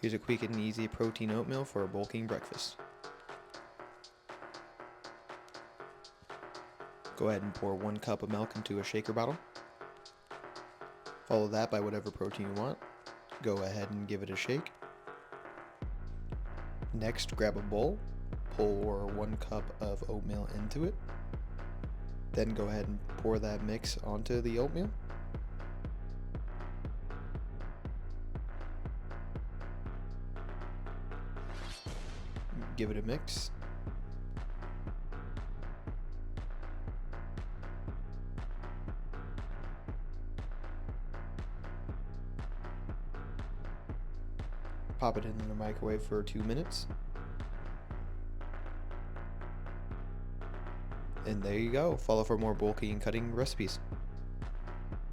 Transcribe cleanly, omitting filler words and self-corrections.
Here's a quick and easy protein oatmeal for a bulking breakfast. Go ahead and pour 1 cup of milk into a shaker bottle. Follow that by whatever protein you want. Go ahead and give it a shake. Next, grab a bowl, pour 1 cup of oatmeal into it. Then go ahead and pour that mix onto the oatmeal. Give it a mix. Pop it in the microwave for 2 minutes. And there you go. Follow for more bulky and cutting recipes.